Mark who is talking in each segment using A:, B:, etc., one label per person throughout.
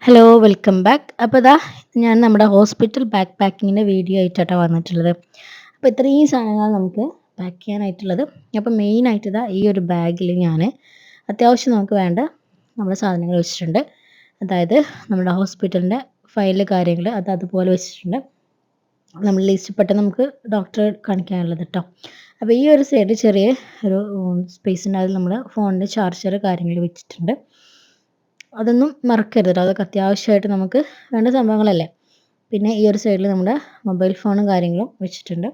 A: Hello, welcome back. അപ്പോൾ ഇതാ ഞാൻ നമ്മുടെ ഹോസ്പിറ്റൽ ബാക്ക് പാക്കിങ്ങിൻ്റെ വീഡിയോ ആയിട്ടാട്ടോ വന്നിട്ടുള്ളത്. അപ്പോൾ ഇത്രയും സാധനങ്ങൾ നമുക്ക് പാക്ക് ചെയ്യാനായിട്ടുള്ളത്. അപ്പോൾ മെയിനായിട്ട് ഇതാ ഈ ഒരു ബാഗിൽ ഞാൻ അത്യാവശ്യം നമുക്ക് വേണ്ട നമ്മുടെ സാധനങ്ങൾ വെച്ചിട്ടുണ്ട്. അതായത് നമ്മുടെ ഹോസ്പിറ്റലിൻ്റെ ഫയല് കാര്യങ്ങൾ അത് അതുപോലെ വെച്ചിട്ടുണ്ട്. നമ്മൾ ലിസ്റ്റ് പെട്ടെന്ന് നമുക്ക് ഡോക്ടറെ കാണിക്കാനുള്ളത് കേട്ടോ. അപ്പോൾ ഈ ഒരു സൈഡ് ചെറിയ ഒരു സ്പേസ് ഉണ്ട്. അതിൽ നമ്മൾ ഫോണിൻ്റെ ചാർജർ കാര്യങ്ങൾ വെച്ചിട്ടുണ്ട്. അതൊന്നും മറക്കരുത് ട്ടോ. അതൊക്കെ അത്യാവശ്യമായിട്ട് നമുക്ക് വേണ്ട സംഭവങ്ങളല്ലേ. പിന്നെ ഈ ഒരു സൈഡിൽ നമ്മുടെ മൊബൈൽ ഫോണും കാര്യങ്ങളും വെച്ചിട്ടുണ്ട്.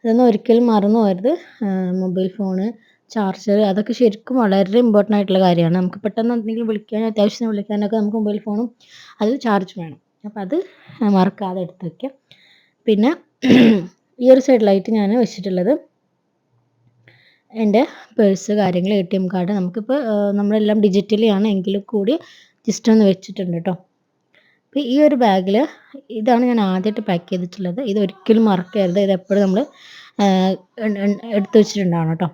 A: അതൊന്നും ഒരിക്കലും മറന്നു പോകരുത്. മൊബൈൽ ഫോണ്, ചാർജർ അതൊക്കെ ശരിക്കും വളരെ ഇമ്പോർട്ടൻ്റ് ആയിട്ടുള്ള കാര്യമാണ്. നമുക്ക് പെട്ടെന്ന് എന്തെങ്കിലും വിളിക്കാനോ അത്യാവശ്യത്തിന് വിളിക്കാനൊക്കെ നമുക്ക് മൊബൈൽ ഫോണും അതിൽ ചാർജ് വേണം. അപ്പോൾ അത് മറക്കാതെ എടുത്ത് വയ്ക്കുക. പിന്നെ ഈ ഒരു സൈഡിലായിട്ട് ഞാൻ വെച്ചിട്ടുള്ളത് എൻ്റെ പേഴ്സ് കാര്യങ്ങൾ ATM കാർഡ് നമുക്കിപ്പോൾ നമ്മളെല്ലാം ഡിജിറ്റലി ആണ് എങ്കിലും കൂടി ജസ്റ്റ് ഒന്ന് വെച്ചിട്ടുണ്ട് കേട്ടോ. അപ്പോൾ ഈ ഒരു ബാഗിൽ ഇതാണ് ഞാൻ ആദ്യമായിട്ട് പാക്ക് ചെയ്തിട്ടുള്ളത്. ഇതൊരിക്കലും മറക്കരുത്. ഇതെപ്പോഴും നമ്മൾ എടുത്ത് വെച്ചിട്ടുണ്ടാവണം കേട്ടോ.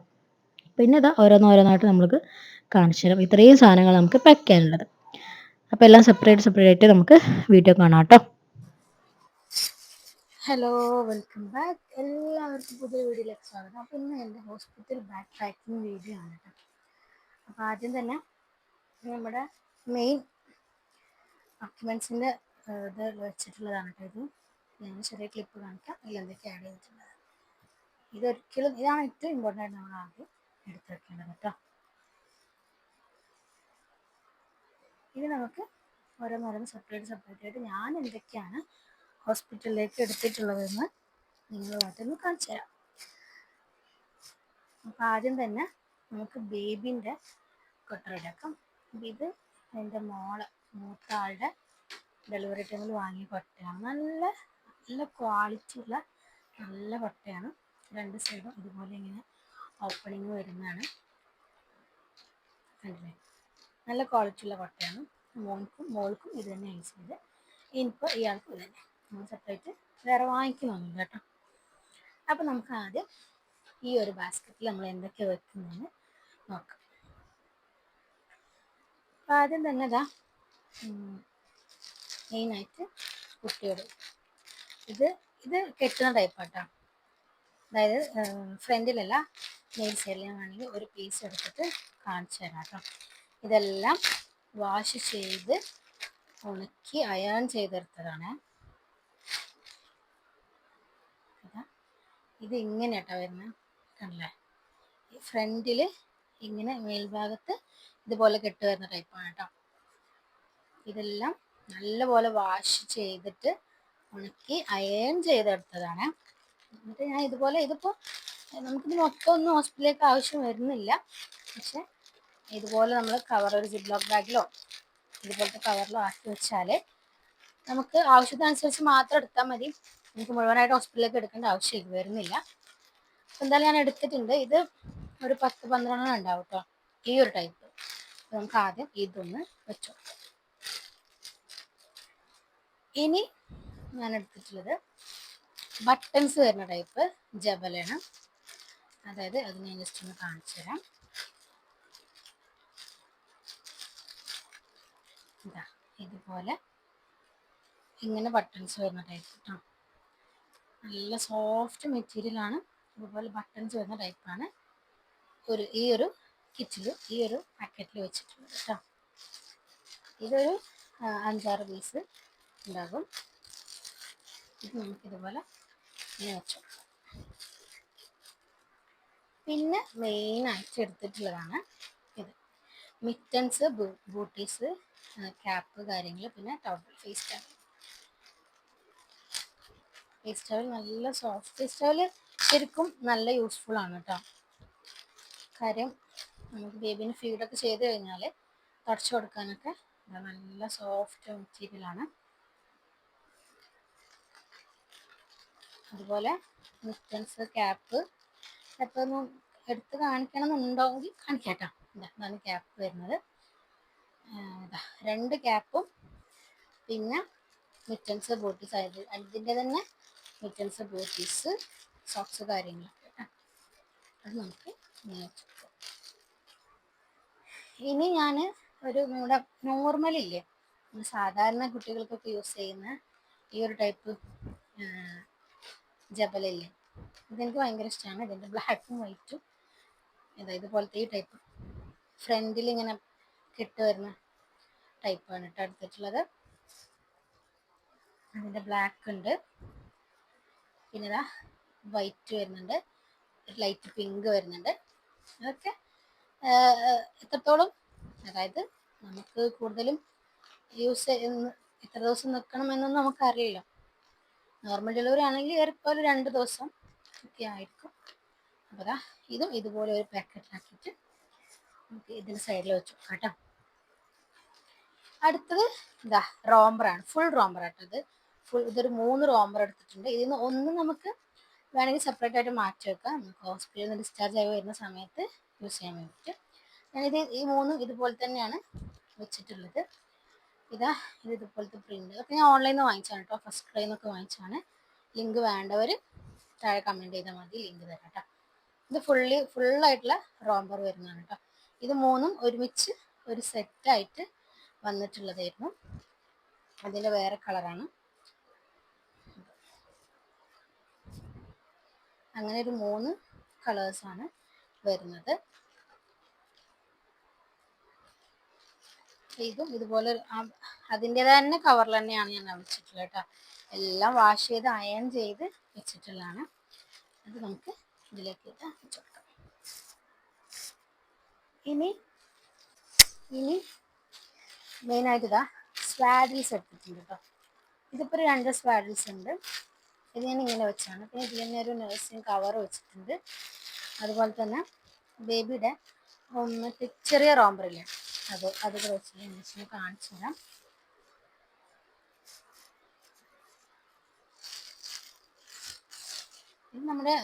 A: പിന്നെ ഇതാ ഓരോന്നോരോന്നായിട്ട് നമ്മൾക്ക് കാണിച്ചു തരാം. ഇത്രയും സാധനങ്ങൾ നമുക്ക് പാക്ക് ചെയ്യാനുള്ളത്. അപ്പോൾ എല്ലാം സെപ്പറേറ്റ് നമുക്ക് വീഡിയോ കാണാം കേട്ടോ. Hello, welcome back. എല്ലാവർക്കും പുതിയ വീഡിയോയിലേക്ക് സ്വാഗതം. അപ്പോൾ ഇന്ന് എൻ്റെ ഹോസ്പിറ്റൽ ബാക്ക് പാക്കിംഗ് വീഡിയോ ആണ് കേട്ടോ. അപ്പോൾ ആദ്യം തന്നെ നമ്മുടെ മെയിൻ ഡോക്യുമെൻസിൻ്റെ ഇത് വെച്ചിട്ടുള്ളതാണ് കേട്ടോ. ഞാൻ ചെറിയ ക്ലിപ്പ് കാണിക്കാം. അതിൽ എന്തൊക്കെ ആഡ് ചെയ്തിട്ടുള്ളത്. ഇതാണ് ഏറ്റവും ഇമ്പോർട്ടൻ്റ് ആയിട്ട് നമ്മൾ ആദ്യം എടുത്ത് വെക്കേണ്ടത് കേട്ടോ. ഇത് നമുക്ക് ഓരോന്നോരോന്ന് സെപ്പറേറ്റ് ആയിട്ട് ഞാൻ എന്തൊക്കെയാണ് ഹോസ്പിറ്റലിലേക്ക് എടുത്തിട്ടുള്ളതെന്ന് നിങ്ങളുമായിട്ടൊന്ന് കാണിച്ചു തരാം. അപ്പം ആദ്യം തന്നെ നമുക്ക് ബേബിൻ്റെ കൊട്ട റെഡിയാക്കാം. ഇത് എൻ്റെ മൂത്ത ആളുടെ ഡെലിവറി ടൈമിൽ വാങ്ങിയ കൊട്ടയാണ്. നല്ല ക്വാളിറ്റി ഉള്ള നല്ല കൊട്ടയാണ്. രണ്ട് സൈഡും ഇതുപോലെ ഇങ്ങനെ ഓപ്പണിങ് വരുന്നതാണ്. കണ്ടില്ലേ, നല്ല ക്വാളിറ്റി ഉള്ള കൊട്ടയാണ്. മോൾക്കും ഇത് തന്നെ യൂസ് ചെയ്ത്. ഇനിയിപ്പോൾ ഇയാൾക്കും ഇത് തന്നെ. നമ്മൾ സെപ്പറേറ്റ് വേറെ വാങ്ങിക്കുന്നൊന്നുമില്ല കേട്ടോ. അപ്പോൾ നമുക്ക് ആദ്യം ഈ ഒരു ബാസ്ക്കറ്റിൽ നമ്മൾ എന്തൊക്കെ വെക്കുന്നതെന്ന് നോക്കാം. അപ്പോൾ ആദ്യം തന്നെ ഇതാ മെയിനായിട്ട് കുട്ടിയോട് ഇത് കെട്ടുന്ന ടൈപ്പാട്ടോ. അതായത് ഫ്രണ്ടിലല്ല മെയിൻ സൈഡിൽ ഞാൻ വേണമെങ്കിൽ ഒരു പീസ് എടുത്തിട്ട് കാണിച്ചു തരാം കേട്ടോ. ഇതെല്ലാം വാഷ് ചെയ്ത് ഉണക്കി അയൺ ചെയ്തെടുത്തതാണ്. ഇത് ഇങ്ങനെ കേട്ടോ വരുന്നത്, കണ്ടില്ലേ. ഈ ഫ്രണ്ടിൽ ഇങ്ങനെ മേൽഭാഗത്ത് ഇതുപോലെ കെട്ട് വരുന്ന ടൈപ്പാണ് കേട്ടോ. ഇതെല്ലാം നല്ലപോലെ വാഷ് ചെയ്തിട്ട് ഉണക്കി അയൺ ചെയ്തെടുത്തതാണ്. എന്നിട്ട് ഞാൻ ഇതിപ്പോൾ നമുക്കിത് മൊത്തം ഒന്നും ഹോസ്പിറ്റലിലേക്ക് ആവശ്യം വരുന്നില്ല. പക്ഷെ ഇതുപോലെ നമ്മൾ ഒരു സിപ്ലോക്ക് ബാഗിലോ ഇതുപോലത്തെ കവറിലോ ആക്കി വെച്ചാൽ നമുക്ക് ആവശ്യത്തിനനുസരിച്ച് മാത്രം എടുത്താൽ മതി. നമുക്ക് മുഴുവനായിട്ട് ഹോസ്പിറ്റലിലേക്ക് എടുക്കേണ്ട ആവശ്യം വരുന്നില്ല. എന്തായാലും ഞാൻ എടുത്തിട്ടുണ്ട്. ഇത് ഒരു 10-12 ഉണ്ടാവും കേട്ടോ, ഈ ഒരു ടൈപ്പ്. നമുക്ക് ആദ്യം ഇതൊന്ന് വെച്ചു. ഇനി ഞാൻ എടുത്തിട്ടുള്ളത് ബട്ടൺസ് വരുന്ന ടൈപ്പ് ജബലാണ്. അതായത് അത് ഞാൻ ജസ്റ്റ് ഒന്ന് കാണിച്ചു തരാം. ഇതാ ഇതുപോലെ ഇങ്ങനെ ബട്ടൺസ് വരുന്ന ടൈപ്പ് കേട്ടോ. നല്ല സോഫ്റ്റ് മെറ്റീരിയലാണ്. ഇതുപോലെ ബട്ടൺസ് വരുന്ന ടൈപ്പാണ് ഈ ഒരു കിറ്റിൽ ഈ ഒരു പാക്കറ്റിൽ വെച്ചിട്ടുള്ളത് കേട്ടോ. ഇതൊരു 5-6 പീസ് ഉണ്ടാകും. ഇത് നമുക്കിതുപോലെ ഇങ്ങനെ വെച്ചു. പിന്നെ മെയിനായിട്ട് എടുത്തിട്ടുള്ളതാണ് ഇത് മിറ്റൻസ്, ബൂട്ടീസ്, ക്യാപ്പ് കാര്യങ്ങൾ, പിന്നെ ടവൽ, ഫേസ് ടവൽ നല്ല സോഫ്റ്റ്. ഫേസ് ടവൽ ശരിക്കും നല്ല യൂസ്ഫുൾ ആണ് കേട്ടോ. കാര്യം നമുക്ക് ബേബിന് ഫീഡൊക്കെ ചെയ്ത് കഴിഞ്ഞാൽ തുടച്ചു കൊടുക്കാനൊക്കെ നല്ല സോഫ്റ്റ് മെറ്റീരിയലാണ്. അതുപോലെ മിറ്റൻസ്, ക്യാപ്പ് ഒന്നും എടുത്ത് കാണിക്കണം എന്നുണ്ടെങ്കിൽ കാണിക്കാം കേട്ടോ. ഇതാണ് ക്യാപ്പ് വരുന്നത്. 2 ക്യാപ്പും പിന്നെ മിറ്റൻസ്, ബൂട്ടീസ്, അതിൻ്റെ തന്നെ മിറ്റൻസ്, ബൂട്ടീസ്, സോക്സ് കാര്യങ്ങളൊക്കെ കേട്ടോ. അത് നമുക്ക് ഇനി ഞാൻ
B: ഒരു നമ്മുടെ നോർമലില്ലേ, സാധാരണ കുട്ടികൾക്കൊക്കെ യൂസ് ചെയ്യുന്ന ഈ ഒരു ടൈപ്പ് ജബലല്ലേ, ഇതെനിക്ക് ഭയങ്കര ഇഷ്ടമാണ്. ഇതിൻ്റെ ബ്ലാക്കും വൈറ്റും ഇതുപോലത്തെ ഈ ടൈപ്പ് ഫ്രണ്ടിൽ ഇങ്ങനെ കെട്ട് വരുന്ന ടൈപ്പാണ് കേട്ടോ എടുത്തിട്ടുള്ളത്. അതിൻ്റെ ബ്ലാക്ക് ഉണ്ട്, പിന്നെ ഇതാ വൈറ്റ് വരുന്നുണ്ട്, ലൈറ്റ് പിങ്ക് വരുന്നുണ്ട്. അതൊക്കെ എത്രത്തോളം, അതായത് നമുക്ക് കൂടുതലും യൂസ് എത്ര ദിവസം നിൽക്കണമെന്നൊന്നും നമുക്കറിയില്ല. നോർമൽ ഡെലിവറി ആണെങ്കിൽ ഏറിപ്പോൾ ഒരു 2 ദിവസം ഒക്കെ ആയിരിക്കും. അപ്പോൾ അതാ ഇതും ഇതുപോലെ ഒരു പാക്കറ്റിലാക്കിയിട്ട് നമുക്ക് ഇതിന് സൈഡിൽ വെച്ചു കേട്ടോ. അടുത്തത് ഇതാ റോംബറാണ്, ഫുൾ റോംബറാട്ടോ ഇത്. ഇതൊരു 3 റോംബർ എടുത്തിട്ടുണ്ട്. ഇതിൽ നിന്ന് ഒന്ന് നമുക്ക് വേണമെങ്കിൽ സെപ്പറേറ്റ് ആയിട്ട് മാറ്റി വെക്കാം, നമുക്ക് ഹോസ്പിറ്റലിൽ നിന്ന് ഡിസ്ചാർജ് ആയി വരുന്ന സമയത്ത് യൂസ് ചെയ്യാൻ വേണ്ടിയിട്ട്. ഞാനിത് ഈ 3 ഇതുപോലെ തന്നെയാണ് വെച്ചിട്ടുള്ളത്. ഇതാ ഇതുപോലത്തെ പ്രിന്റ് ഒക്കെ ഞാൻ ഓൺലൈനിൽ നിന്ന് വാങ്ങിച്ചാണ് കേട്ടോ, ഫസ്റ്റ് ക്രൈ എന്നൊക്കെ വാങ്ങിച്ചാണ്. ലിങ്ക് വേണ്ടവർ താഴെ കമൻറ്റ് ചെയ്താൽ മതി, ലിങ്ക് തരാം കേട്ടോ. ഇത് ഫുള്ളായിട്ടുള്ള റോംബർ വരുന്നതാണ് കേട്ടോ. ഇത് 3ഉം ഒരുമിച്ച് ഒരു സെറ്റായിട്ട് വന്നിട്ടുള്ളതായിരുന്നു. അതിൻ്റെ വേറെ കളറാണ്. അങ്ങനെ ഒരു 3 കളേഴ്സാണ് വരുന്നത്. ഇതും ഇതുപോലെ അതിൻ്റെതായ തന്നെ കവറിൽ തന്നെയാണ് ഞാൻ വെച്ചിട്ടുള്ളത് കേട്ടോ. എല്ലാം വാഷ് ചെയ്ത് അയൺ ചെയ്ത് വെച്ചിട്ടുള്ളതാണ്. അത് നമുക്ക് ഇതിലേക്ക് വെച്ച് കൊടുക്കാം. ഇനി മെയിനായിട്ട് ഇതാ സ്വാഡിൽസ് എടുത്തിട്ടുണ്ട് കേട്ടോ. ഇതിപ്പോൾ 2 സ്വാഡിൽസ് ഉണ്ട്. ഇത് ഞാൻ ഇങ്ങനെ വെച്ചാണ്. പിന്നെ ഇതിൽ തന്നെ ഒരു നഴ്സിംഗ് കവർ വെച്ചിട്ടുണ്ട്. അതുപോലെ തന്നെ ബേബിയുടെ മറ്റേ ചെറിയ റോംബറില്ലേ, അതൊക്കെ വെച്ചിട്ട് നഴ്സിനെ കാണിച്ചു തരാം. ഇത് നമ്മുടെ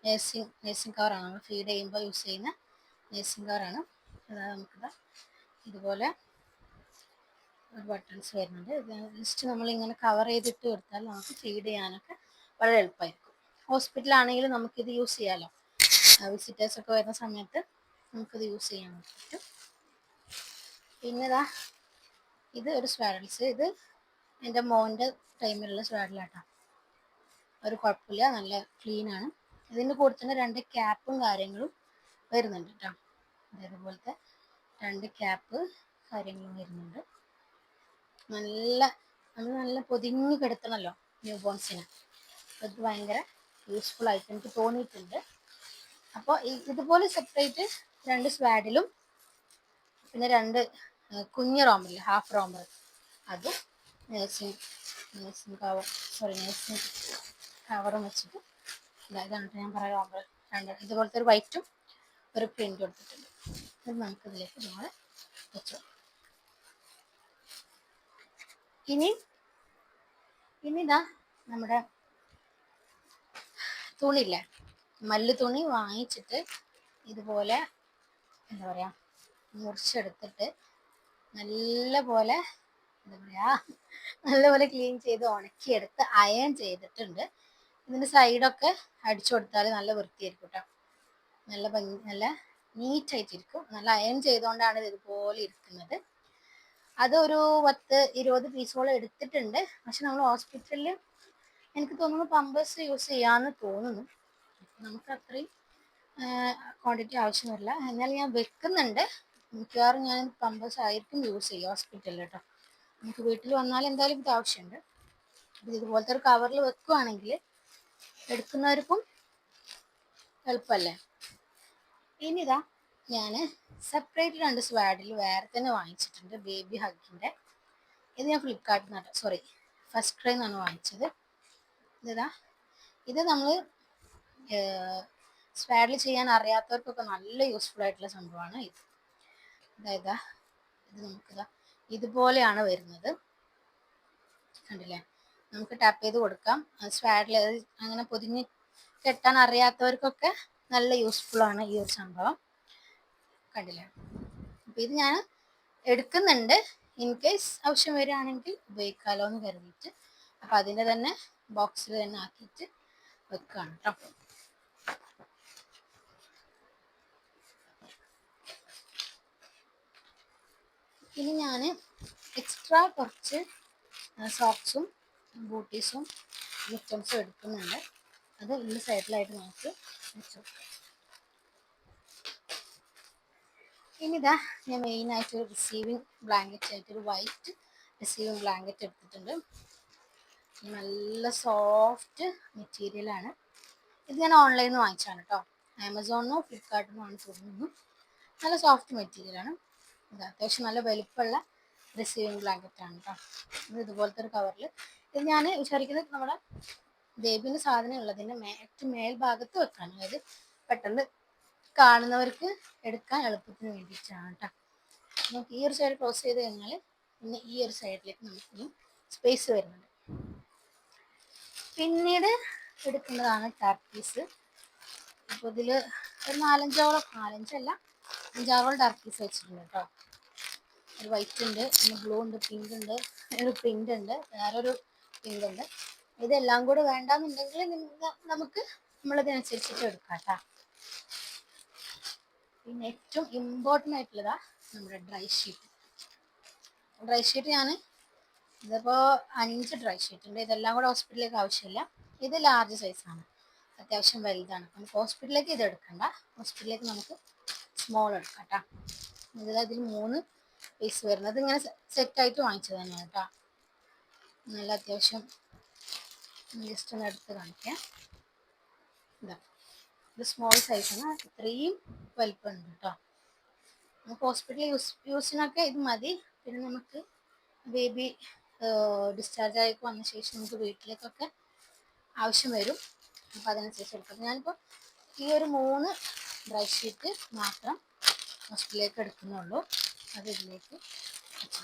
B: നഴ്സിംഗ് കവറാണ്, നമ്മൾ ഫീഡ് ചെയ്യുമ്പോൾ യൂസ് ചെയ്യുന്ന നഴ്സിംഗ് കവറാണ്. അതായത് നമുക്കിതാ ഇതുപോലെ ഒരു ബട്ടൺസ് വരുന്നുണ്ട്. ജസ്റ്റ് നമ്മളിങ്ങനെ കവർ ചെയ്തിട്ട് കൊടുത്താൽ നമുക്ക് ഫീഡ് ചെയ്യാനൊക്കെ വളരെ എളുപ്പമായിരിക്കും. ഹോസ്പിറ്റലാണെങ്കിൽ നമുക്കിത് യൂസ് ചെയ്യാമല്ലോ, വിസിറ്റേഴ്സൊക്കെ വരുന്ന സമയത്ത് നമുക്കിത് യൂസ് ചെയ്യാൻ പറ്റും. പിന്നെ ഇത് ഒരു സ്വാഡിൽസ്, ഇത് എൻ്റെ മോൻ്റെ ടൈമിലുള്ള സ്വാഡിലാട്ടോ. ഒരു കുഴപ്പമില്ല, നല്ല ക്ലീനാണ്. ഇതിൻ്റെ കൂടെ തന്നെ 2 ക്യാപ്പും കാര്യങ്ങളും വരുന്നുണ്ട് കേട്ടോ. അതേപോലത്തെ 2 ക്യാപ്പ് കാര്യങ്ങളും വരുന്നുണ്ട്. നമ്മൾ നല്ല പൊതിഞ്ഞ് കിടത്തണമല്ലോ ന്യൂ ബോൺസിന്, അത് ഭയങ്കര യൂസ്ഫുൾ ആയിട്ട് എനിക്ക് തോന്നിയിട്ടുണ്ട്. അപ്പോൾ ഇതുപോലെ സെപ്പറേറ്റ് 2 സ്വാഡിലും പിന്നെ 2 കുഞ്ഞ് റോംബറില്ലേ, ഹാഫ് റോംബർ, അതും നഴ്സിംഗ് കവറും വെച്ചിട്ട് ഇതാണ് ഞാൻ പറയാം റോംബർ 2. ഇതുപോലത്തെ ഒരു വൈറ്റും ഒരു പ്രിൻ്റ് കൊടുത്തിട്ടുണ്ട്. ഇത് നമുക്കിതിലേക്ക് നമ്മൾ വെച്ചു. ഇനിതാ നമ്മുടെ തുണിയില്ലേ, മല്ല് തുണി വാങ്ങിച്ചിട്ട് ഇതുപോലെ എന്താ പറയുക മുറിച്ചെടുത്തിട്ട് നല്ലപോലെ ക്ലീൻ ചെയ്ത് ഉണക്കിയെടുത്ത് അയൺ ചെയ്തിട്ടുണ്ട്. ഇതിൻ്റെ സൈഡൊക്കെ അടിച്ചു കൊടുത്താൽ നല്ല വൃത്തിയായിരിക്കും കേട്ടോ, നല്ല നീറ്റായിട്ടിരിക്കും. നല്ല അയൺ ചെയ്തുകൊണ്ടാണ് ഇത് ഇതുപോലെ ഇരിക്കുന്നത്. അതൊരു 10-20 പീസോളം എടുത്തിട്ടുണ്ട്. പക്ഷെ നമ്മൾ ഹോസ്പിറ്റലിൽ എനിക്ക് തോന്നുന്നു പമ്പേഴ്സ് യൂസ് ചെയ്യാമെന്ന് തോന്നുന്നു, നമുക്ക് അത്രയും ക്വാണ്ടിറ്റി ആവശ്യം വരില്ല. എന്നാൽ ഞാൻ വെക്കുന്നുണ്ട്, മിക്കവാറും ഞാൻ പമ്പേഴ്സ് ആയിരിക്കും യൂസ് ചെയ്യുക ഹോസ്പിറ്റലിൽ കേട്ടോ. നമുക്ക് വീട്ടിൽ വന്നാൽ എന്തായാലും ഇത് ആവശ്യമുണ്ട്. ഇതുപോലത്തെ ഒരു കവറിൽ വെക്കുകയാണെങ്കിൽ എടുക്കുന്നവർക്കും എളുപ്പമല്ലേ. ഇനിതാ ഞാൻ സെപ്പറേറ്റ് 2 സ്വാഡിൽ വേറെ തന്നെ വാങ്ങിച്ചിട്ടുണ്ട്, ബേബി ഹഗിൻ്റെ. ഇത് ഞാൻ ഫ്ലിപ്കാർട്ടിൽ നിന്നാണ്, ഫസ്റ്റ് ക്രൈ നിന്നാണ് വാങ്ങിച്ചത്. ഇത് നമ്മൾ സ്വാഡിൽ ചെയ്യാൻ അറിയാത്തവർക്കൊക്കെ നല്ല യൂസ്ഫുൾ ആയിട്ടുള്ള സംഭവമാണ് ഇത്. അതായത് ഇത് നമുക്കിതാ ഇതുപോലെയാണ് വരുന്നത്, കണ്ടില്ലേ. നമുക്ക് ടാപ്പ് ചെയ്ത് കൊടുക്കാം. സ്വാഡിൽ അങ്ങനെ പൊതിഞ്ഞ് കെട്ടാൻ അറിയാത്തവർക്കൊക്കെ നല്ല യൂസ്ഫുൾ ആണ് ഈ ഒരു സംഭവം, കണ്ടില്ലേ. അപ്പം ഇത് ഞാൻ എടുക്കുന്നുണ്ട്, ഇൻ കേസ് ആവശ്യം വരികയാണെങ്കിൽ ഉപയോഗിക്കാമല്ലോ എന്ന് കരുതിയിട്ട്. അപ്പം അതിൻ്റെ തന്നെ ബോക്സിൽ തന്നെ ആക്കിയിട്ട് വെക്കുകയാണ് കേട്ടോ. ഇനി ഞാൻ എക്സ്ട്രാ കുറച്ച് സോക്സും ബൂട്ടീസും മിറ്റംസും എടുക്കുന്നുണ്ട്. അത് ഈ സൈഡിലായിട്ട് നമുക്ക് വെച്ച് കൊടുക്കാം. ഇനിതാ ഞാൻ മെയിനായിട്ട് റിസീവിങ് ബ്ലാങ്കറ്റ് ആയിട്ട് ഒരു വൈറ്റ് റിസീവിങ് ബ്ലാങ്കറ്റ് എടുത്തിട്ടുണ്ട്. നല്ല സോഫ്റ്റ് മെറ്റീരിയലാണ്. ഇത് ഞാൻ ഓൺലൈനിൽ നിന്ന് വാങ്ങിച്ചാണ് കേട്ടോ. ആമസോണിനോ ഫ്ലിപ്കാർട്ടിനോ ആണ് തോന്നുന്നു. നല്ല സോഫ്റ്റ് മെറ്റീരിയലാണ്. ഇത് അത്യാവശ്യം നല്ല വലിപ്പമുള്ള റിസീവിങ് ബ്ലാങ്കറ്റ് ആണ് കേട്ടോ. ഇത് ഇതുപോലത്തെ ഒരു കവറിൽ. ഇത് ഞാൻ വിചാരിക്കുന്നത് നമ്മുടെ ബേബിൻ്റെ സാധനം ഉള്ളതിൻ്റെ ഏറ്റവും മേൽഭാഗത്ത് വെക്കാൻ, അതായത് പെട്ടെന്ന് കാണുന്നവർക്ക് എടുക്കാൻ എളുപ്പത്തിന് വേണ്ടിയിട്ടാണ് കേട്ടോ. നമുക്ക് ഈ ഒരു സൈഡ് ക്ലോസ് ചെയ്ത് കഴിഞ്ഞാൽ പിന്നെ ഈ ഒരു സൈഡിലേക്ക് നമുക്ക് സ്പേസ് വരുന്നുണ്ട്. പിന്നീട് എടുക്കുന്നതാണ് ടർക്കീസ്. അപ്പോൾ ഇതിൽ ഒരു 5-6 ടർക്കീസ് വെച്ചിട്ടുണ്ട് കേട്ടോ. ഒരു വൈറ്റ് ഉണ്ട്, പിന്നെ ബ്ലൂ ഉണ്ട്, പിങ്ക് ഉണ്ട്, ഒരു പ്രിന്റ് ഉണ്ട്, വേറൊരു പിങ്ക് ഉണ്ട്. ഇതെല്ലാം കൂടെ വേണ്ടാന്നുണ്ടെങ്കിൽ നമുക്ക് നമ്മളതിനനുസരിച്ചിട്ട് എടുക്കാം കേട്ടോ. പിന്നെ ഏറ്റവും ഇമ്പോർട്ടൻ്റ് ആയിട്ടുള്ളതാ നമ്മുടെ ഡ്രൈ ഷീറ്റ്. ഞാൻ ഇതിപ്പോൾ 5 ഡ്രൈ ഷീറ്റ് ഉണ്ട്. ഇതെല്ലാം കൂടെ ഹോസ്പിറ്റലിലേക്ക് ആവശ്യമില്ല. ഇത് ലാർജ് സൈസാണ്, അത്യാവശ്യം വലുതാണ്. നമുക്ക് ഹോസ്പിറ്റലിലേക്ക് ഇത് എടുക്കണ്ട, ഹോസ്പിറ്റലിലേക്ക് നമുക്ക് സ്മോൾ എടുക്കാം കേട്ടോ. ഇതിൽ 3 പീസ് വരുന്നത് ഇങ്ങനെ സെറ്റായിട്ട് വാങ്ങിച്ചത് തന്നെയാണ് കേട്ടോ. നല്ല അത്യാവശ്യം ജസ്റ്റ് ഒന്ന് എടുത്ത് കാണിക്കാം. ഇതാ, ഇത് സ്മോൾ സൈസാണ്, ഇത്രയും വലിപ്പമുണ്ട് കേട്ടോ. നമുക്ക് ഹോസ്പിറ്റൽ യൂസിനൊക്കെ ഇത് മതി. പിന്നെ നമുക്ക് ബേബി ഡിസ്ചാർജ് ആയി വന്ന ശേഷം നമുക്ക് വീട്ടിലേക്കൊക്കെ ആവശ്യം വരും. അപ്പോൾ അതനുസരിച്ച് എടുക്കാം. ഞാനിപ്പോൾ ഈ ഒരു 3 ഡ്രൈ ഷീറ്റ് മാത്രം ഹോസ്പിറ്റലിലേക്ക് എടുക്കുന്നുള്ളൂ. അത് ഇതിലേക്ക് വെച്ചു.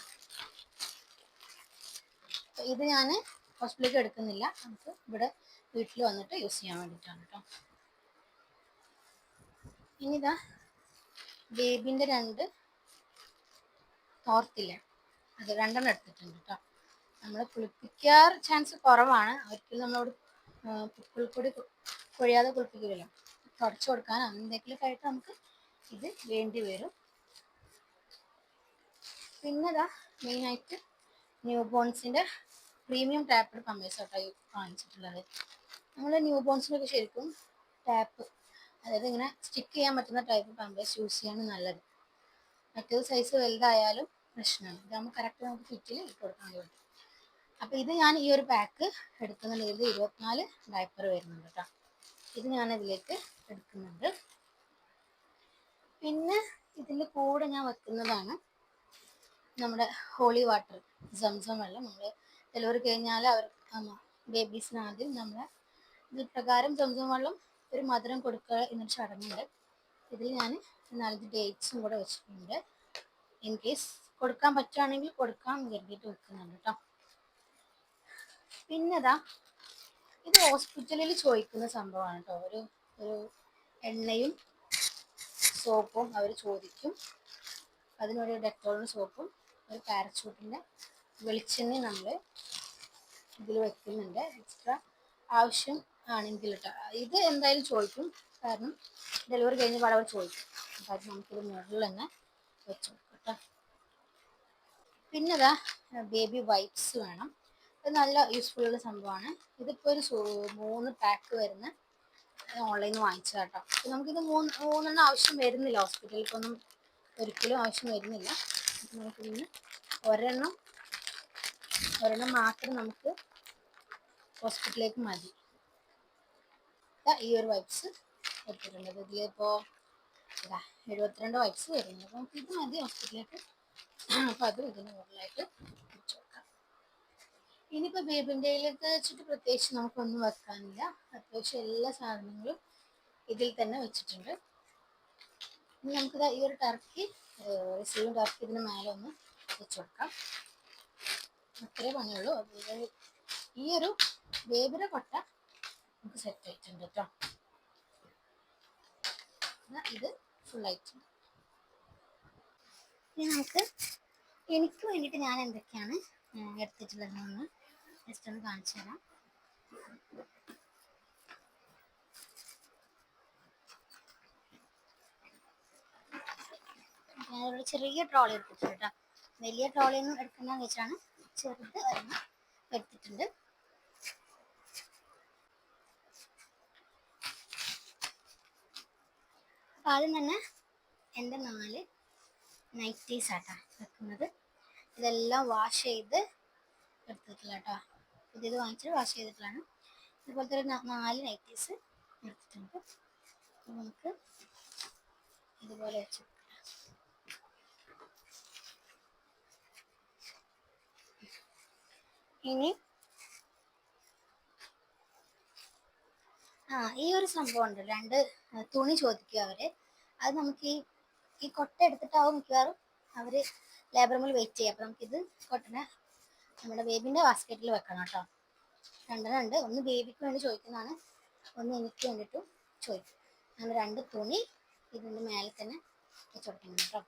B: ഇത് ഞാൻ ഹോസ്പിറ്റലിലേക്ക് എടുക്കുന്നില്ല, നമുക്ക് ഇവിടെ വീട്ടിൽ വന്നിട്ട് യൂസ് ചെയ്യാൻ വേണ്ടിയിട്ടാണ് കേട്ടോ. ഇനിതാ ബേബിൻ്റെ 2 തോർത്തില്ലേ, അത് 2 എടുത്തിട്ടുണ്ട് കേട്ടോ. നമ്മൾ കുളിപ്പിക്കാൻ ചാൻസ് കുറവാണ്. ഒരിക്കലും നമ്മളോട് പുൽപ്പൊടി കൊഴിയാതെ കുളിപ്പിക്കില്ലല്ലോ. തുടച്ചു കൊടുക്കാൻ എന്തെങ്കിലുമൊക്കെ ആയിട്ട് നമുക്ക് ഇത് വേണ്ടി വരും. പിന്നെ ഇതാ മെയിനായിട്ട് ന്യൂ ബോൺസിൻ്റെ പ്രീമിയം ടാപ്പഡ് പമ്പേഴ്സ് കേട്ടോ വാങ്ങിച്ചിട്ടുള്ളത്. നമ്മൾ ന്യൂ ബോൺസിനൊക്കെ ശരിക്കും ടാപ്പ്, അതായത് ഇങ്ങനെ സ്റ്റിക്ക് ചെയ്യാൻ പറ്റുന്ന ടൈപ്പ് പമ്പേഴ്സ് യൂസ് ചെയ്യാണ് നല്ലത്. മറ്റേത് സൈസ് വലുതായാലും പ്രശ്നമാണ്. ഇതാകുമ്പോൾ കറക്റ്റ് നമുക്ക് ഫിറ്റിൽ ഇട്ട് കൊടുക്കാൻ പറ്റും. അപ്പോൾ ഇത് ഞാൻ ഈ ഒരു പാക്ക് എടുക്കുന്നുണ്ട്. ഇത് 24 ഡയപ്പർ വരുന്നുണ്ട് കേട്ടോ. ഇത് ഞാൻ ഇതിലേക്ക് എടുക്കുന്നുണ്ട്. പിന്നെ ഇതിൻ്റെ കൂടെ ഞാൻ വെക്കുന്നതാണ് നമ്മുടെ ഹോളി വാട്ടർ, സംസം വെള്ളം. നമ്മൾ ഡെലിവറി കഴിഞ്ഞാൽ ബേബീസിന് ആദ്യം നമ്മളെ ഇതിൽ പ്രകാരം സംസം വെള്ളം ഒരു മധുരം കൊടുക്കുക എന്നൊരു ചടങ്ങുണ്ട്. ഇതിൽ ഞാൻ 4 ഡേറ്റ്സും കൂടെ വെച്ചിട്ടുണ്ട്. ഇൻ കേസ് കൊടുക്കാൻ പറ്റുകയാണെങ്കിൽ കൊടുക്കാൻ കരുതിയിട്ട് വെക്കുന്നുണ്ട് കേട്ടോ. പിന്നെതാ ഇത് ഹോസ്പിറ്റലിൽ ചോദിക്കുന്ന സംഭവമാണ് കേട്ടോ. ഒരു എണ്ണയും സോപ്പും അവർ ചോദിക്കും. അതിനൊരു ഡെറ്റോളിൻ്റെ സോപ്പും ഒരു പാരച്യൂട്ടിൻ്റെ വെളിച്ചെണ്ണയും നമ്മൾ ഇതിൽ വെക്കുന്നുണ്ട്. എക്സ്ട്രാ ആവശ്യം ആണെങ്കിൽ കേട്ടോ. ഇത് എന്തായാലും ചോദിക്കും, കാരണം ഡെലിവറി കഴിഞ്ഞ പാടെ അവർ ചോദിക്കും. അപ്പോൾ അത് നമുക്കിത് മുകളിൽ തന്നെ വെച്ച് കൊടുക്കാം കേട്ടോ. പിന്നെതാ ബേബി വൈപ്സ് വേണം. ഇത് നല്ല യൂസ്ഫുൾ സംഭവമാണ്. ഇതിപ്പോൾ ഒരു 3 പാക്ക് വരുന്ന ഓൺലൈനിൽ നിന്ന് വാങ്ങിച്ചത് കേട്ടോ. അപ്പോൾ നമുക്കിത് 3 ആവശ്യം വരുന്നില്ല, ഹോസ്പിറ്റലിലേക്കൊന്നും ഒരിക്കലും ആവശ്യം വരുന്നില്ല. നമുക്കിതിന് ഒരെണ്ണം മാത്രം നമുക്ക് ഹോസ്പിറ്റലിലേക്ക് മതി. ഈ ഒരു വൈപ്സ് എടുത്തിട്ടുണ്ട്. ഇതിലിപ്പോൾ 72 വൈപ്സ് വരുന്നത്. അപ്പോൾ നമുക്ക് ഇത് മതി ഹോസ്പിറ്റലിലേക്ക്. അപ്പോൾ അത് ഇതിന് മുകളിലായിട്ട് വെച്ച് കൊടുക്കാം. ഇനിയിപ്പോൾ ബേബിൻ്റെയിലേക്ക് വെച്ചിട്ട് പ്രത്യേകിച്ച് നമുക്കൊന്നും വെക്കാനില്ല. അത്യാവശ്യം എല്ലാ സാധനങ്ങളും ഇതിൽ തന്നെ വെച്ചിട്ടുണ്ട്. ഇനി നമുക്കിത് ഈ ഒരു ടർക്കി, റിസീവിങ് ടർക്കി ഇതിന് മേലെ ഒന്ന് വെച്ച് കൊടുക്കാം. അത്രേ പണിയുള്ളൂ. അതുപോലെ ഈ ഒരു ബേബിയുടെ കൊട്ട നമുക്ക് സെറ്റ് ആയിട്ടുണ്ട് കേട്ടോ. ഇത് ഫുള്ളായിട്ടുണ്ട്. ഇനി എനിക്ക് വേണ്ടിയിട്ട് ഞാൻ എന്തൊക്കെയാണ് എടുത്തിട്ടുള്ളതെന്ന് ജസ്റ്റ് ഒന്ന് കാണിച്ചു തരാം. ഞാനൊരു ചെറിയ ട്രോളി എടുത്തിട്ടുണ്ട് കേട്ടോ. വലിയ ട്രോളിയൊന്നും എടുക്കണ്ടെന്ന് വെച്ചാണ് ചെറുത് ഒരെണ്ണം എടുത്തിട്ടുണ്ട്. അപ്പം ആദ്യം തന്നെ എൻ്റെ 4 നൈറ്റീസ് ആട്ടാ വെക്കുന്നത്. ഇതെല്ലാം വാഷ് ചെയ്ത് എടുത്തിട്ടില്ല കേട്ടോ. പുതിയത് വാങ്ങിച്ചിട്ട് വാഷ് ചെയ്തിട്ടുള്ളതാണ്. ഇതുപോലത്തെ ഒരു 4 നൈറ്റീസ് എടുത്തിട്ടുണ്ട്. നമുക്ക് ഇതുപോലെ വെച്ച് ഇനി ഈ ഒരു സംഭവം ഉണ്ട്. 2 തുണി ചോദിക്കുക അവര്. അത് നമുക്ക് ഈ കൊട്ട എടുത്തിട്ടാവും മിക്കവാറും അവര് ലേബർ റൂമിൽ വെയിറ്റ് ചെയ്യുക. അപ്പം നമുക്കിത് കൊട്ടനെ നമ്മുടെ ബേബിൻ്റെ ബാസ്ക്കറ്റിൽ വെക്കണം കേട്ടോ. 2 ഉണ്ട്. ഒന്ന് ബേബിക്ക് വേണ്ടി ചോദിക്കുന്നതാണ്, ഒന്ന് എനിക്ക് വേണ്ടിയിട്ടും ചോദിക്കും. അങ്ങനെ 2 തുണി ഇതിൻ്റെ മേലെ തന്നെ വെച്ച് കൊടുക്കണം കേട്ടോ.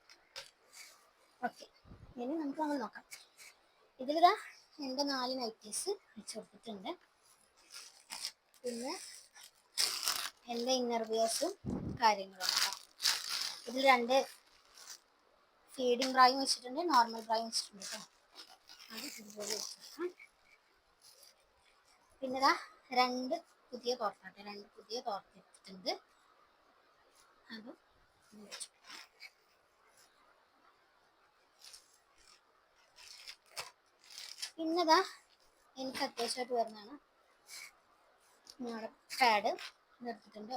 B: ഓക്കെ, ഇനി നമുക്ക് നമ്മൾ നോക്കാം. ഇതിലിതാ എൻ്റെ 4 നൈറ്റീസ് വെച്ച് കൊടുത്തിട്ടുണ്ട്. പിന്നെ എൻ്റെ ഇന്നർ വിയേഴ്സും കാര്യങ്ങളും കേട്ടോ. ഇതിൽ 2 ഫീഡിങ് ബ്രായും വെച്ചിട്ടുണ്ട്, നോർമൽ ബ്രായും വെച്ചിട്ടുണ്ട് കേട്ടോ. അത് ഇതുപോലെ വെച്ചിട്ടാണ്. പിന്നെ ഇതാ 2 പുതിയ തോർത്താട്ടെ, 2 പുതിയ തോർത്ത് എടുത്തിട്ടുണ്ട്. അതും വെച്ചു. പിന്നെതാ എനിക്ക് അത്യാവശ്യമായിട്ട് വരുന്നതാണ് ഞങ്ങളുടെ പാഡ് എടുത്തിട്ടുണ്ട്.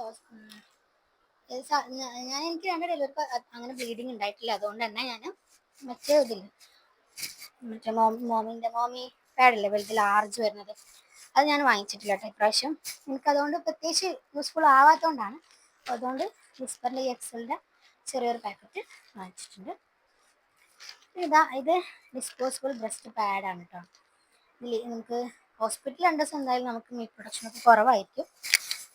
B: എനിക്ക് 2 ഡെലിവറിക്ക് അങ്ങനെ ബ്ലീഡിങ് ഉണ്ടായിട്ടില്ല. അതുകൊണ്ട് തന്നെ ഞാൻ മറ്റേ ഇതില്ല, മറ്റേ മോമി പാഡില്ലേ വലുത് ലാർജ് വരുന്നത്, അത് ഞാൻ വാങ്ങിച്ചിട്ടില്ല കേട്ടോ ഇപ്രാവശ്യം. എനിക്കതുകൊണ്ട് പ്രത്യേകിച്ച് യൂസ്ഫുൾ ആവാത്തതുകൊണ്ടാണ്. അതുകൊണ്ട് വിസ്പറിൻ്റെ എക്സലിൻ്റെ ചെറിയൊരു പാക്കറ്റ് വാങ്ങിച്ചിട്ടുണ്ട്. ഇത് ഡിസ്പോസിബിൾ ബ്രസ്റ്റ് പാഡാണ് കേട്ടോ. ഇതിൽ നമുക്ക് ഹോസ്പിറ്റൽ 2 ദിവസം എന്തായാലും നമുക്ക് മീറ്റ് പ്രൊഡക്ഷനൊക്കെ കുറവായിരിക്കും.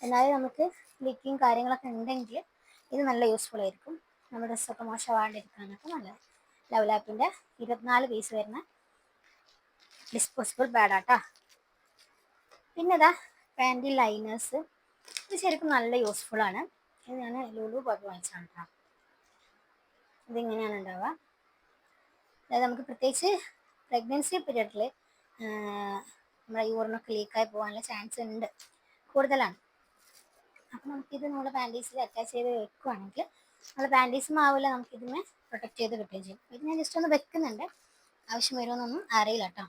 B: എന്നാലും നമുക്ക് ലീക്കിങ് കാര്യങ്ങളൊക്കെ ഉണ്ടെങ്കിൽ ഇത് നല്ല യൂസ്ഫുൾ ആയിരിക്കും. നമ്മുടെ ഡ്രസ്സൊക്കെ മോശമാകാണ്ടിരിക്കാനൊക്കെ നല്ലത്. ലവ്ലാപ്പിൻ്റെ 24 പീസ് വരുന്ന ഡിസ്പോസിബിൾ പാഡാട്ടോ. പിന്നെ ഇതാ പാൻറ്റി ലൈനേഴ്സ്. ഇത് ശരിക്കും നല്ല യൂസ്ഫുള്ളാണ്. ഇത് ഞാൻ ലുലു പോയപ്പോൾ വാങ്ങിച്ചതാണ് കേട്ടോ. ഇതിങ്ങനെയാണ് ഉണ്ടാവുക. അതായത് നമുക്ക് പ്രത്യേകിച്ച് പ്രഗ്നൻസി പീരിയഡിൽ നമ്മുടെ യൂറിനൊക്കെ ലീക്കായി പോകാനുള്ള ചാൻസ് ഉണ്ട്, കൂടുതലാണ്. അപ്പം നമുക്കിത് നമ്മുടെ പാൻറ്റീസിൽ അറ്റാച്ച് ചെയ്ത് വെക്കുകയാണെങ്കിൽ നമ്മുടെ പാൻറ്റീസും ആവില്ല, നമുക്കിതിനെ പ്രൊട്ടക്റ്റ് ചെയ്ത് കിട്ടുകയും ചെയ്യും. ഇത് ഞാൻ ജസ്റ്റ് ഒന്ന് വെക്കുന്നുണ്ട്, ആവശ്യം വരുമെന്നൊന്നും അറിയില്ല കേട്ടോ.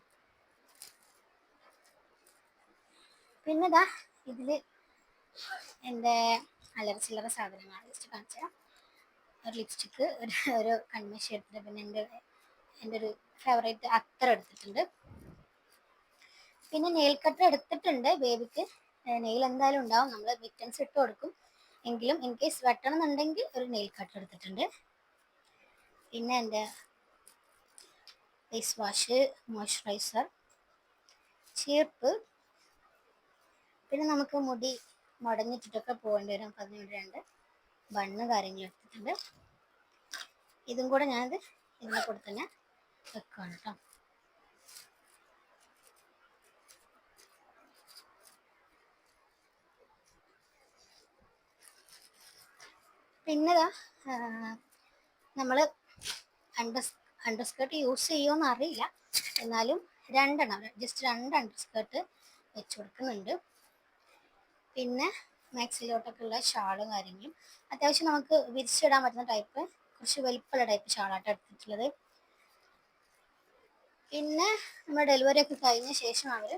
B: പിന്നെ ഇതാ ഇതിൽ എൻ്റെ അല്ലറ ചില്ലറ സാധനങ്ങളാണ് ജസ്റ്റ് കാണിച്ചു തരാം. ഒരു ലിപ്സ്റ്റിക്ക്, ഒരു കൺമഷി എടുത്തിട്ട്, പിന്നെ എൻ്റെ ഒരു ഫേവറേറ്റ് അത്തർ എടുത്തിട്ടുണ്ട്. പിന്നെ നെയിൽ കട്ടർ എടുത്തിട്ടുണ്ട്. ബേബിക്ക് നെയിൽ എന്തായാലും ഉണ്ടാവും, നമ്മൾ വിറ്റൻസ് ഇട്ട് കൊടുക്കും. എങ്കിലും ഇൻ കേസ് വെട്ടണം എന്നുണ്ടെങ്കിൽ ഒരു നെയിൽ കട്ടർ എടുത്തിട്ടുണ്ട്. പിന്നെ എൻ്റെ ഫേസ് വാഷ്, മോയ്സ്ചറൈസർ, ചീർപ്പ്. പിന്നെ നമുക്ക് മുടി മുടഞ്ഞിട്ടിട്ടൊക്കെ പോകേണ്ടി വരും, അപ്പം അതിന് വേണ്ടി 2 ബണ്ണ് കാര്യങ്ങൾ എടുത്തിട്ടുണ്ട്. ഇതും കൂടെ ഞാനത് ഇതിനെ കൂടെ തന്നെ വെക്കുകയാണ് കേട്ടോ. പിന്നെ നമ്മൾ അണ്ടർസ്കേർട്ട് യൂസ് ചെയ്യുമോയെന്ന് അറിയില്ല, എന്നാലും 2 എണ്ണം, ജസ്റ്റ് 2 അണ്ടർസ്കേർട്ട് വെച്ച് കൊടുക്കുന്നുണ്ട്. പിന്നെ മാക്സിലോട്ടൊക്കെ ഉള്ള ഷാളും കാര്യങ്ങളും അത്യാവശ്യം നമുക്ക് വിരിച്ചിടാൻ പറ്റുന്ന ടൈപ്പ്, കുറച്ച് വലിപ്പമുള്ള ടൈപ്പ് ഷാളായിട്ട് എടുത്തിട്ടുള്ളത്. പിന്നെ നമ്മൾ ഡെലിവറി ഒക്കെ കഴിഞ്ഞ ശേഷം അവർ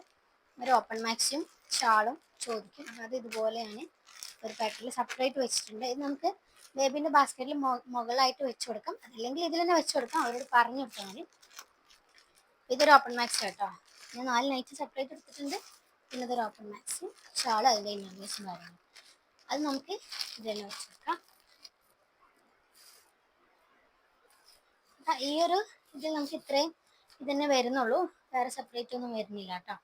B: ഒരു ഓപ്പൺ മാക്സിയും ഷാളും ചോദിക്കും. അത് ഇതുപോലെയാണ് ഒരു പാക്കറ്റിൽ സെപ്പറേറ്റ് വെച്ചിട്ടുണ്ട്. ഇത് നമുക്ക് ബേബിൻ്റെ ബാസ്ക്കറ്റിൽ മുകളിലായിട്ട് വെച്ച് കൊടുക്കാം, അതല്ലെങ്കിൽ ഇതിൽ തന്നെ വെച്ച് കൊടുക്കാം, അവരോട് പറഞ്ഞു കൊടുത്താൽ മതി. ഇതൊരു ഓപ്പൺ മാക്സി കേട്ടോ. ഞാൻ 4 നൈറ്റ് സെപ്പറേറ്റ് എടുത്തിട്ടുണ്ട്. പിന്നെ ഇതൊരു ഓപ്പൺ മാക്സി, ഷാൾ, അതിൻ്റെ ഇന്നർവേസും കാര്യങ്ങളും. അത് നമുക്ക് ഇത് തന്നെ വെച്ച് കൊടുക്കാം. ഈ ഒരു ഇതിൽ നമുക്ക് ഇത്രയും ഇതന്നെ വരുന്നുള്ളൂ, വേറെ സെപ്പറേറ്റ് ഒന്നും വരുന്നില്ല കേട്ടോ.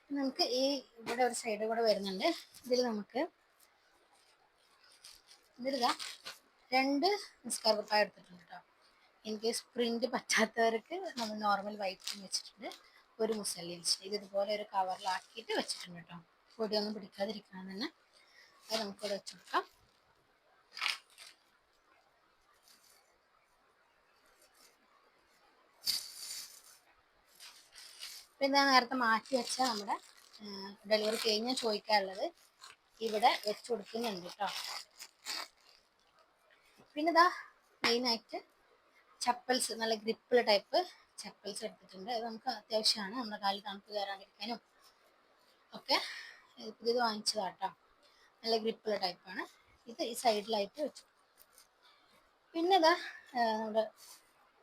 B: നമുക്ക് ഈ ഇവിടെ ഒരു സൈഡ് കൂടെ വരുന്നുണ്ട്. ഇതിൽ നമുക്ക് ഇതിലിതാ 2 നിസ്കാർ കുപ്പായ എടുത്തിട്ടുണ്ട് കേട്ടോ. ഇൻ കേസ് പ്രിന്റ് പറ്റാത്തവർക്ക് നമ്മൾ നോർമൽ വൈറ്റ് വെച്ചിട്ടുണ്ട്, ഒരു മുസല്ലി വെച്ചിട്ട് ഇത് ഇതുപോലെ ഒരു കവറിലാക്കിയിട്ട് വെച്ചിട്ടുണ്ട് കേട്ടോ. പൊടിയൊന്നും പിടിക്കാതിരിക്കാൻ തന്നെ അത് നമുക്കിവിടെ വെച്ച് കൊടുക്കാം. പിന്നെ നേരത്തെ മാറ്റി വെച്ച നമ്മുടെ ഡെലിവറി കഴിഞ്ഞ് ചോദിക്കാനുള്ളത് ഇവിടെ വെച്ച് കൊടുക്കുന്നുണ്ട് കേട്ടോ. പിന്നെ ഇതാ മെയിനായിട്ട് ചപ്പൽസ്, നല്ല ഗ്രിപ്പുള്ള ടൈപ്പ് ചപ്പൽസ് എടുത്തിട്ടുണ്ട്. അത് നമുക്ക് അത്യാവശ്യമാണ്, നമ്മുടെ കാലിൽ തണുപ്പ് കയറാണ്ടിരിക്കാനും ഒക്കെ. പുതിയത് വാങ്ങിച്ചതാട്ടോ, നല്ല ഗ്രിപ്പുള്ള ടൈപ്പാണ്. ഇത് ഈ സൈഡിലായിട്ട് വെച്ചു. പിന്നെ ഇതാ നമ്മുടെ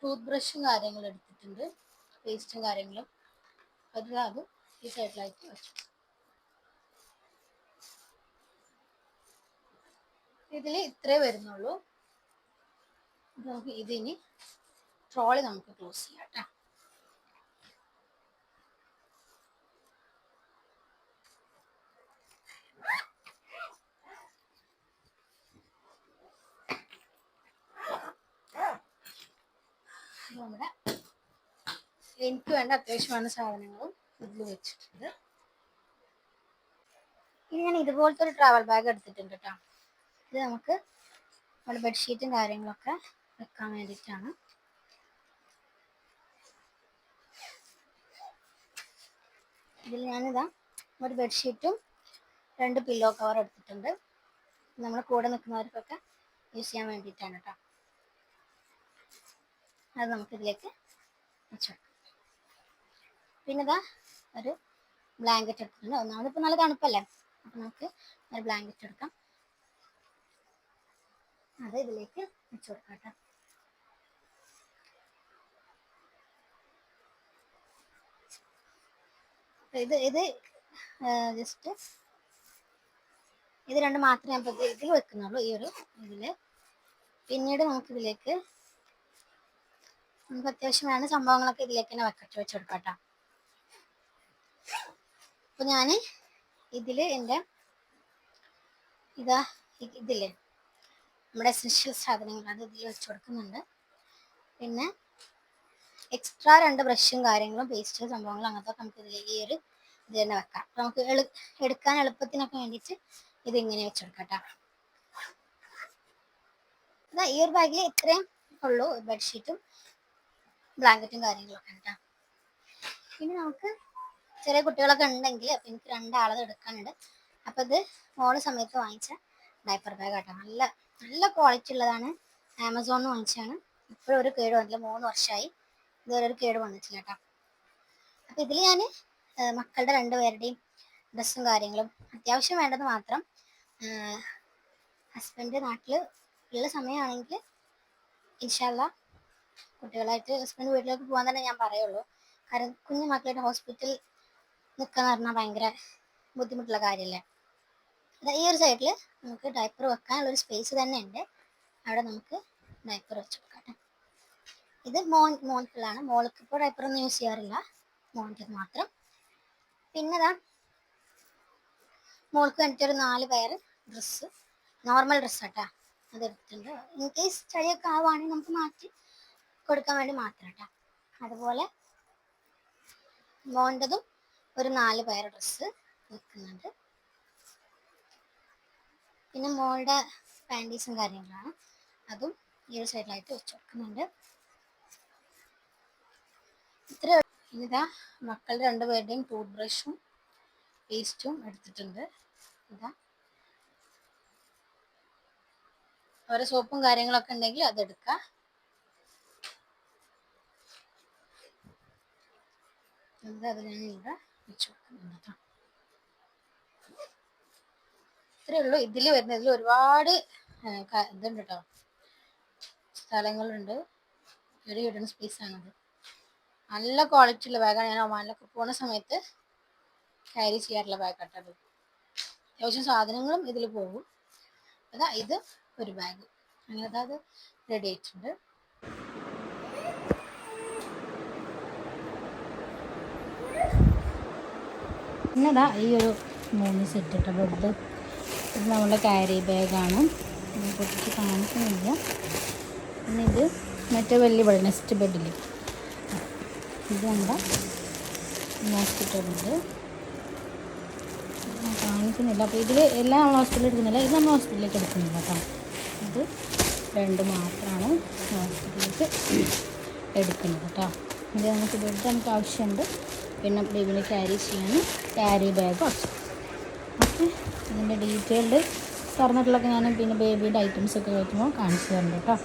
B: ടൂത്ത് ബ്രഷും കാര്യങ്ങളും എടുത്തിട്ടുണ്ട്, പേസ്റ്റും കാര്യങ്ങളും. അതും ഈ സൈഡിലായിട്ട് വെച്ചു. ഇതിൽ ഇത്രേ വരുന്നുള്ളൂ. നമുക്ക് ഇതിനി ട്രോളി നമുക്ക് ക്ലോസ് ചെയ്യാം കേട്ടോ. നമ്മുടെ എനിക്ക് വേണ്ട അത്യാവശ്യமான സാധനങ്ങളും ഇതിൽ വെച്ചിട്ടുണ്ട്. ഇനി ഞാൻ ഇതുപോലത്തെ ഒരു ട്രാവൽ ബാഗ് എടുത്തിട്ടുണ്ട് കേട്ടോ. ഇത് നമുക്ക് നമ്മുടെ ബെഡ്ഷീറ്റും കാര്യങ്ങളൊക്കെ വെക്കാൻ വേണ്ടിയിട്ടാണ്. ഇതിൽ ഞാനിതാ ഒരു ബെഡ്ഷീറ്റും 2 പില്ലോ കവർ എടുത്തിട്ടുണ്ട്. നമ്മുടെ കൂടെ നിൽക്കുന്നവർക്കൊക്കെ യൂസ് ചെയ്യാൻ വേണ്ടിയിട്ടാണ് കേട്ടോ. അത് നമുക്കിതിലേക്ക് വെച്ചെടുക്കാം. പിന്നെ ഇതാ ഒരു ബ്ലാങ്കറ്റ് എടുത്തിട്ടുണ്ട്. ഒന്നാമത് ഇപ്പോൾ നല്ല തണുപ്പല്ലേ, അപ്പം നമുക്ക് ഒരു ബ്ലാങ്കറ്റ് എടുക്കാം. അത് ഇതിലേക്ക് വെച്ച് കൊടുക്കാം കേട്ടോ. ഇത് ജസ്റ്റ് ഇത് രണ്ട് മാത്രമേ ഞാൻ ഇതിൽ വെക്കുന്നുള്ളൂ, ഈ ഒരു ഇതിൽ. പിന്നീട് നമുക്കിതിലേക്ക് നമുക്ക് അത്യാവശ്യം വേണ്ട സംഭവങ്ങളൊക്കെ ഇതിലേക്ക് തന്നെ വെച്ച് കൊടുക്കാം കേട്ടോ. അപ്പോൾ ഞാൻ ഇതിൽ എൻ്റെ ഇതില്ലേ നമ്മുടെ എസൻഷ്യൽ സാധനങ്ങൾ അത് ഇതിൽ വെച്ച് കൊടുക്കുന്നുണ്ട്. പിന്നെ എക്സ്ട്രാ 2 ബ്രഷും കാര്യങ്ങളും പേസ്റ്റ് സംഭവങ്ങളും അങ്ങനത്തെ നമുക്ക് ഇതിൽ ഈ ഒരു ഇത് തന്നെ വെക്കാം. അപ്പോൾ നമുക്ക് എടുക്കാൻ എളുപ്പത്തിനൊക്കെ വേണ്ടിയിട്ട് ഇതിങ്ങനെ വെച്ചെടുക്കാം കേട്ടോ. അതാ ഈ ഒരു ബാഗിൽ ഇത്രയും ഉള്ളൂ, ബെഡ്ഷീറ്റും ബ്ലാങ്കറ്റും കാര്യങ്ങളൊക്കെ കേട്ടോ. പിന്നെ നമുക്ക് ചെറിയ കുട്ടികളൊക്കെ ഉണ്ടെങ്കിൽ അപ്പം എനിക്ക് 2 ആളത് എടുക്കാനുണ്ട്. അപ്പം ഇത് മോള് സമയത്ത് വാങ്ങിച്ച ഡയപ്പർ ബാഗ് കേട്ടോ. നല്ല ക്വാളിറ്റി ഉള്ളതാണ്, ആമസോണിൽ വാങ്ങിച്ചാണ്. ഇപ്പോഴും ഒരു കേട് വന്നില്ല, 3 വർഷമായി ഇതുവരെ ഒരു കേട് വന്നിട്ടില്ല കേട്ടോ. അപ്പം ഇതിൽ ഞാൻ മക്കളുടെ 2 പേരുടെയും ഡ്രസ്സും കാര്യങ്ങളും അത്യാവശ്യം വേണ്ടത് മാത്രം. ഹസ്ബൻഡ് നാട്ടിൽ ഉള്ള സമയമാണെങ്കിൽ ഇൻഷാ അല്ലാ കുട്ടികളായിട്ട് ഹസ്ബൻഡ് വീട്ടിലേക്ക് പോകാൻ തന്നെ ഞാൻ പറയുള്ളൂ. കാരണം കുഞ്ഞു മക്കളായിട്ട് ഹോസ്പിറ്റലിൽ നിൽക്കാന്ന് പറഞ്ഞാൽ ഭയങ്കര ബുദ്ധിമുട്ടുള്ള കാര്യമല്ലേ. ഈ ഒരു സൈഡിൽ നമുക്ക് ഡയപ്പർ വെക്കാനുള്ളൊരു സ്പേസ് തന്നെ ഉണ്ട്, അവിടെ നമുക്ക് ഡയപ്പർ വെച്ച് കൊടുക്കാം. ഇത് മോൾക്കുള്ളതാണ്. മോൾക്ക് ഇപ്പോൾ ഡയപ്പറൊന്നും യൂസ് ചെയ്യാറില്ല, മോൾക്ക് മാത്രം. പിന്നെ മോൾക്ക് വേണ്ടിയിട്ടൊരു 4 പെയർ ഡ്രസ്സ്, നോർമൽ ഡ്രസ്സ് കേട്ടോ, അതെടുത്തിട്ടുണ്ട്. ഇൻ കേസ് ചളിയൊക്കെ ആവുകയാണെങ്കിൽ നമുക്ക് മാറ്റി കൊടുക്കാൻ വേണ്ടി മാത്രം കേട്ടോ. അതുപോലെ മോൻ്റെതും ഒരു 4 പെയർ ഡ്രസ്സ് വെക്കുന്നുണ്ട്. പിന്നെ മോളുടെ പാൻറ്റീസും കാര്യങ്ങളാണ്, അതും ഈ ഒരു സൈഡിലായിട്ട് വെച്ച് കൊടുക്കുന്നുണ്ട്. ഇത്ര ഇതാ മക്കളുടെ 2 പേരുടെയും ടൂത്ത് ബ്രഷും പേസ്റ്റും എടുത്തിട്ടുണ്ട്. ഇതാ ഓരോ സോപ്പും കാര്യങ്ങളൊക്കെ ഉണ്ടെങ്കിൽ അതെടുക്കാം. അത് ഞാനിവിടെ വെച്ച് കൊടുക്കുന്നുണ്ട് കേട്ടോ. ഇത്രയേ ഉള്ളൂ ഇതിൽ വരുന്നത്. ഇതിൽ ഒരുപാട് ഇതുണ്ട് കേട്ടോ, സ്ഥലങ്ങളുണ്ട്. ഒരു ഹിഡൻ സ്പേസ് ആണത്. നല്ല ക്വാളിറ്റി ഉള്ള ബാഗാണ്. ഞാൻ ഒമാനിലൊക്കെ പോകുന്ന സമയത്ത് ക്യാരി ചെയ്യാറുള്ള ബാഗ് കേട്ടോ. അത് അത്യാവശ്യം സാധനങ്ങളും ഇതിൽ പോകും. അതാ ഇത് ഒരു ബാഗ് അങ്ങനെ അത് റെഡി ആയിട്ടുണ്ട്.
A: പിന്നെതാ ഈ ഒരു 3 സെറ്റ് കേട്ടോ ബെഡ്. ഇത് നമ്മുടെ ക്യാരി ബാഗാണ്, പൊട്ടിച്ച് കാണിക്കുന്നില്ല. പിന്നെ ഇത് മറ്റേ വലിയ ബെഡ്, നെക്സ്റ്റ് ബെഡിൽ ഇത് നമ്മുടെ മോസ്കിറ്റോ ബെഡ് കാണിക്കുന്നില്ല. അപ്പോൾ ഇതിൽ എല്ലാം നമ്മൾ ഹോസ്പിറ്റലിൽ എടുക്കുന്നില്ല, ഇത് നമ്മൾ ഹോസ്പിറ്റലിലേക്ക് എടുക്കുന്നില്ല കേട്ടോ. ഇത് 2 മാത്രമാണ് ഹോസ്പിറ്റലിലേക്ക് എടുക്കുന്നത് കേട്ടോ. ഇത് നമുക്ക് ബെഡ് നമുക്ക് ആവശ്യമുണ്ട്, പിന്നെ ബേബിനെ ക്യാരി ചെയ്യാൻ ക്യാരി ബാഗ് ആവശ്യം. ഓക്കെ, ഇതിൻ്റെ ഡീറ്റെയിൽഡ് പറഞ്ഞിട്ടുള്ളതൊക്കെ ഞാൻ പിന്നെ ബേബിയുടെ ഐറ്റംസൊക്കെ കയറ്റുമ്പോൾ കാണിച്ചു തരുന്നുണ്ട് കേട്ടോ.